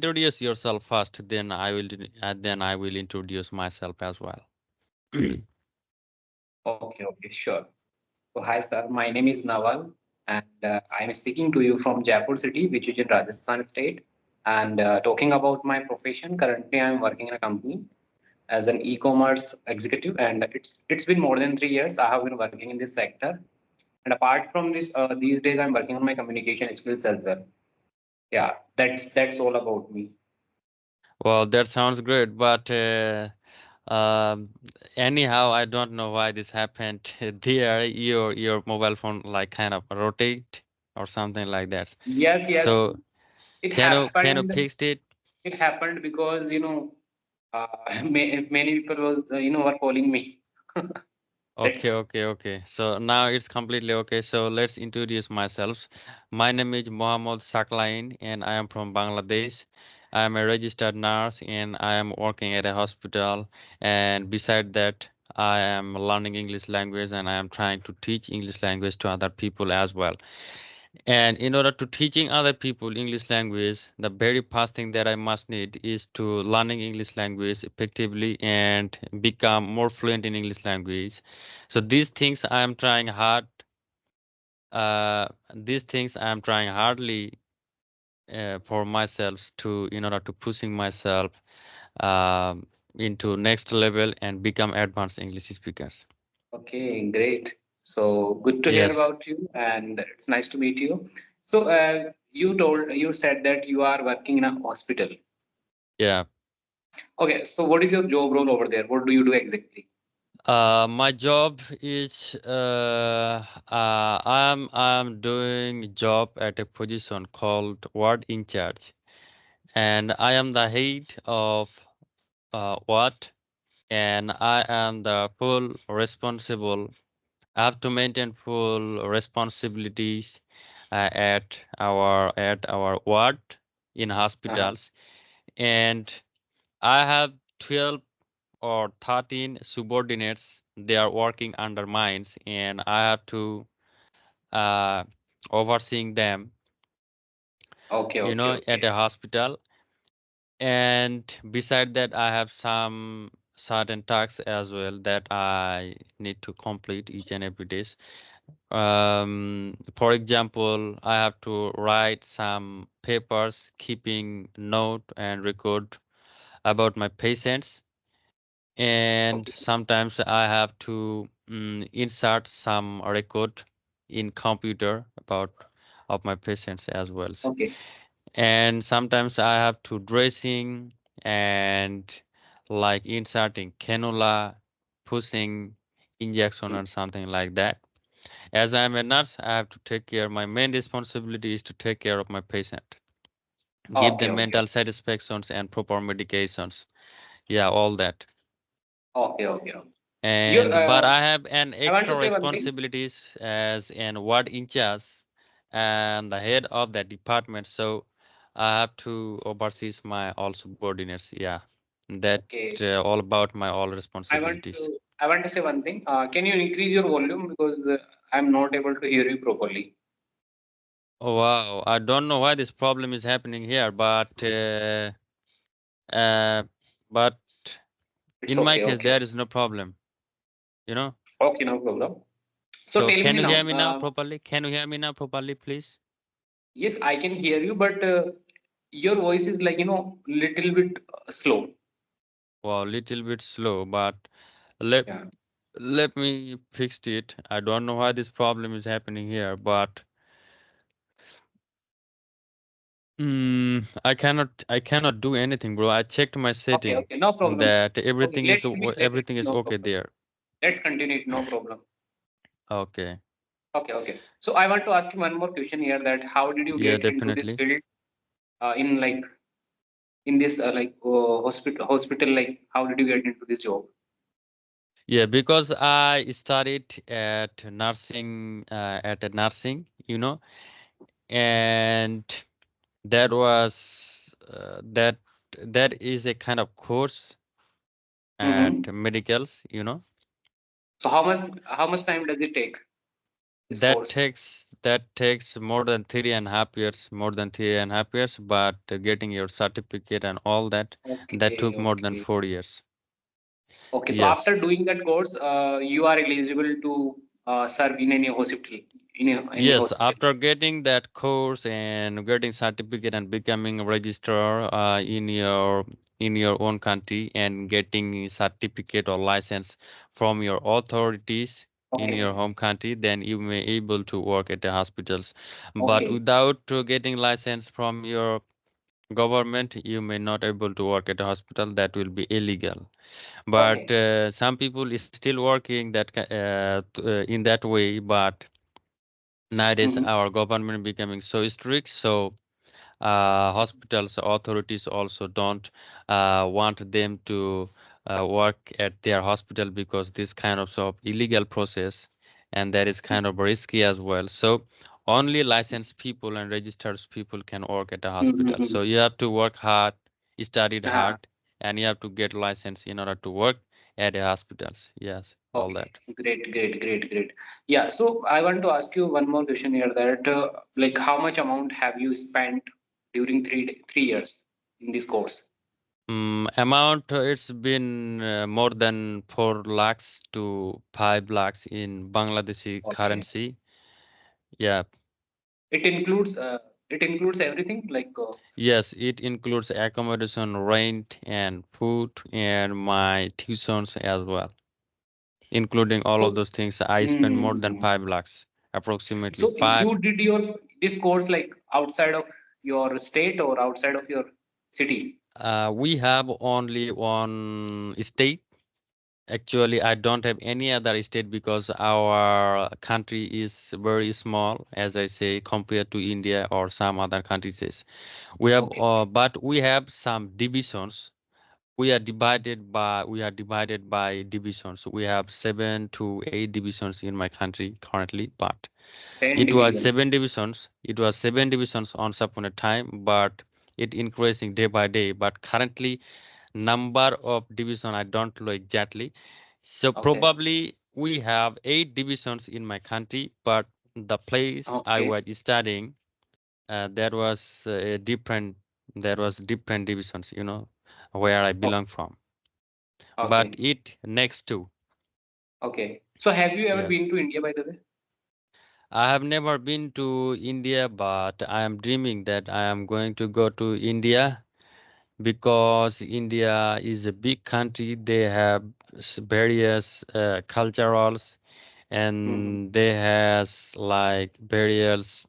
Introduce yourself first, then I will introduce myself as well. Okay, sure. So, hi, sir. My name is Nawal, and I'm speaking to you from Jaipur city, which is in Rajasthan state. And talking about my profession, currently I'm working in a company as an e-commerce executive, and it's been more than 3 years. I have been working in this sector. And apart from this, these days I'm working on my communication skills as well. Yeah, that's all about me. Well, that sounds great, but um, anyhow, I don't know why this happened. There, your mobile phone like kind of rotate or something like that. Yes, So it can you happened. fix it? It happened because uh, many people was were calling me. Okay, That's okay, okay. So now it's completely okay. So let's introduce myself. My name is Mohammad Shaklain and I am from Bangladesh. I am a registered nurse and I am working at a hospital. And beside that, I am learning English language and I am trying to teach English language to other people as well. And in order to teaching other people English language, the very first thing that I must need is to learning English language effectively and become more fluent in English language. So these things I am trying hard. These things I am trying hardly for myself to in order to pushing myself into next level and become advanced English speakers. okay, great. So good to hear Yes. about you, and it's nice to meet you. So you said that you are working in a hospital. Yeah. Okay, so what is your job role over there? What do you do exactly? My job is I'm doing job at a position called ward in charge, and I am the head of ward, and I am the full responsible. I have to maintain full responsibilities at our ward in Uh-huh. hospitals, and I have 12 or 13 subordinates. They are working under mines and I have to uh, overseeing them, at a Okay. hospital. And beside that, I have some certain tasks as well that I need to complete each and every day. For example, I have to write some papers, keeping note and record about my patients, and Okay. sometimes I have to insert some record in computer about of my patients as well. Okay. And sometimes I have to dressing and like inserting cannula, pushing injection or something like that. As I am a nurse, I have to take care. My main responsibility is to take care of my patient, give Okay. them Okay. mental satisfactions and proper medications. Yeah, all that. Okay. You And but I have an I want to extra say one thing. responsibilities as an ward in charge and the head of that department. So I have to oversee my all subordinates. Yeah, that Okay. all about my all I want responsibilities. to I want to say one thing. Can you increase your volume because I'm not able to hear you properly. Oh, wow, I don't know why this problem is happening here, uh, but It's in my okay. case Okay. there is no problem. You know. Okay. No problem. So So tell can me you hear now. me now properly? Can you hear me now properly, please? Yes, I can hear you, but your voice is like little bit slow. Wow, little bit slow, but let Yeah. let me fix it. I don't know why this problem is happening here, but I cannot do anything, bro. I checked my setting Okay. No problem. that Okay. Let it everything be. is No okay problem. there. Let's continue it. No problem. Okay. Okay. So I want to ask you one more question here. That how did you Yeah, get into this definitely. field? In like in this hospital, like how did you get into this job? Yeah, because I studied at a nursing, and that was that is a kind of course at Mm-hmm. medicals, So how much time does it take? this That course? takes more than 3.5 years, more than 3.5 years, but getting your certificate and all that, that Okay, took more than okay. 4 years. Okay, so Yes. after doing that course, you are eligible to serve in any hospital, in any Yes, hospital. after getting that course and getting certificate and becoming a registrar in your own country and getting certificate or license from your authorities in your Okay, home country, then you may able to work at the hospitals. But okay, without getting license from your government, you may not able to work at a hospital. That will be illegal. But okay. some people is still working in that way, but nowadays Mm-hmm. our government becoming so strict, so hospitals authorities also don't want them to work at their hospital because this kind of illegal process, and that is kind of risky as well. So only licensed people and registered people can work at a hospital. Mm-hmm. So you have to work hard, studied Uh-huh. hard, and you have to get license in order to work at the hospitals. Yes, all Okay, that. great, great, great, great. Yeah, so I want to ask you one more question here that like how much amount have you spent during 3 years in this course? Amount, it's been more than 4 lakhs to 5 lakhs in Bangladeshi Okay. currency. Yeah, It includes everything like yes, it includes accommodation, rent, and food, and my tuitions as well. Including all of so. those things, I spend more than Mm, 5 lakhs, approximately so five. you did your this course like outside of your state or outside of your city? We have only one state. Actually, I don't have any other state because our country is very small, as I say, compared to India or some other countries. We have, Okay. but we have some divisions. We are divided by divisions. We have 7 to 8 divisions in my country currently, but Same it was division. seven divisions. It was 7 divisions once upon a time, but it increasing day by day. But currently, number of division I don't know exactly. So Okay. probably we have 8 divisions in my country, but the place I Okay. was studying, there was different divisions, where I belong Okay. from. But Okay. it next to, Okay. So have you ever yes. been to India by the way? I have never been to India, but I am dreaming that I am going to go to India because India is a big country. They have various culturals, Hmm. and they has like various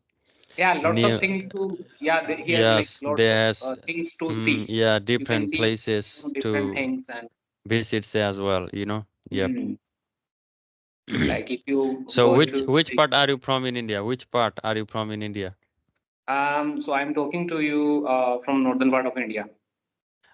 Yeah, lots of new, things to yeah. Here like yes, lots they of has things to see. yeah, You can different see places different to things and visit as well. Yep. mm, like if you So go which to which part are you from in India? Which part are you from in India? so I'm talking to you from northern part of India.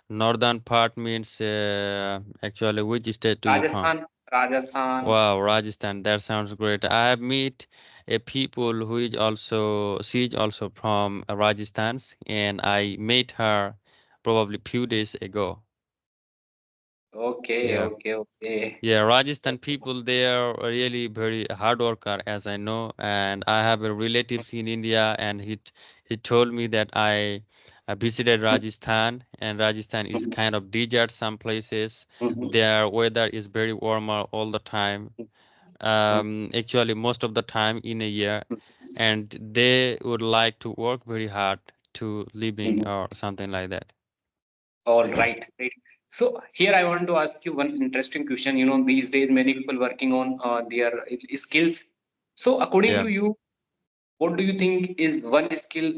Northern part means actually which state do you from? Rajasthan, Rajasthan. Wow, Rajasthan. That sounds great. I have met a people who is also she is also from Rajasthan, and I met her probably few days ago. Okay, Yeah. okay, okay. Yeah, Rajasthan people, they are really very hard worker, as I know, and I have a relatives in India, and he told me that I visited Rajasthan, and Rajasthan is kind of desert some places. Their weather is very warmer all the time. Actually, most of the time in a year, and they would like to work very hard to living or something like that. All right, great. So here I want to ask you one interesting question. You know, these days many people working on their skills. So according Yeah. to you, what do you think is one skill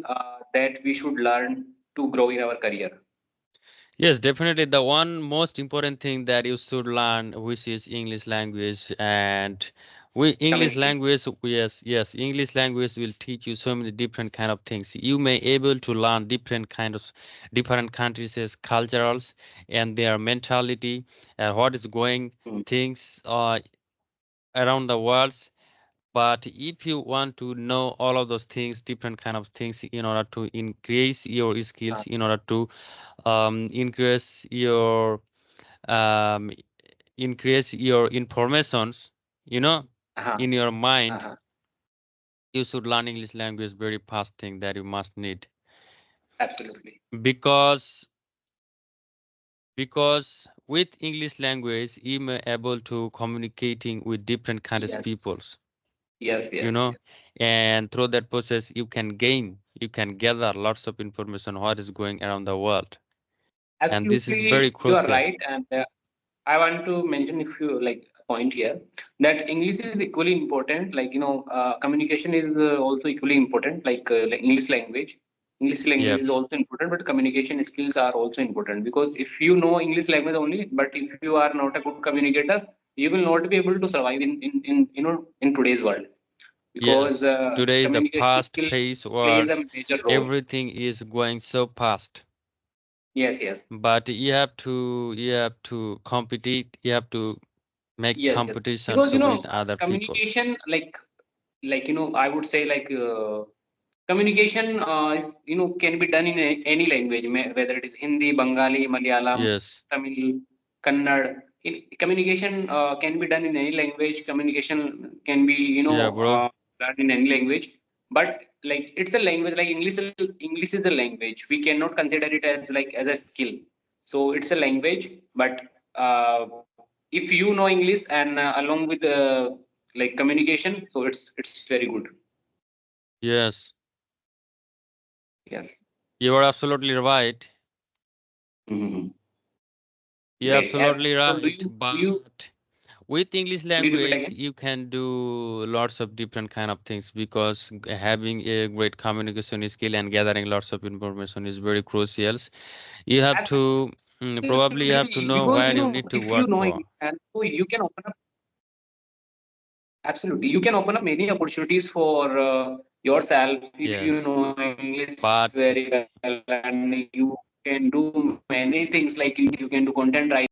that we should learn to grow in our career? Yes, definitely. The one most important thing that you should learn, which is English language, and we English Communication. language, yes, yes, English language will teach you so many different kind of things. You may able to learn different countries' cultures and their mentality, and what is going Mm. things around the world. But if you want to know all of those things, different kind of things, in order to increase your Uh, skills, in order to increase your um, increase your informations, you know, uh-huh, in your mind. uh-huh. You should learn English language very fast thing that you must need. Absolutely. Because because with English language you may able to communicating with different kinds of Yes. peoples, Yes. you Yes. know, Yes. and through that process you can gather lots of information what is going around the world, and this is very Absolutely, you are crucial. right. And I want to mention if you like a point here that English is equally important. Like communication is also equally important. Like English language. English language Yep. is also important, but communication skills are also important because if you know English language only, but if you are not a good communicator, you will not be able to survive in today's world because Yes, today is the communication fast skill paced plays world. a major role. Everything is going so fast, Yes, yes. but you have to compete, you have to make Yes, yes. competitions Because with other people. communication, I would say communication is can be done in any language, whether it is Hindi, Bengali, Malayalam, Yes. Tamil, Kannada. Communication can be done in any language. Communication can be Yeah, bro. done in any language. But like it's a language, like English is a language. We cannot consider it as a skill. So it's a language, but if you know English and along with like communication, so it's very good. Yes, Yes. you are absolutely right. Mhm. You're Great. absolutely So do right. you do you But with English could you repeat language, again? you can do lots of different kind of things because having a great communication skill and gathering lots of information is very crucial. You have to probably you Absolutely, have to because know where you if need you to know work English, for. and so you can open up absolutely you can open up many opportunities for yourself if you Yes, know English very but well, and you can do many things like you can do content writing,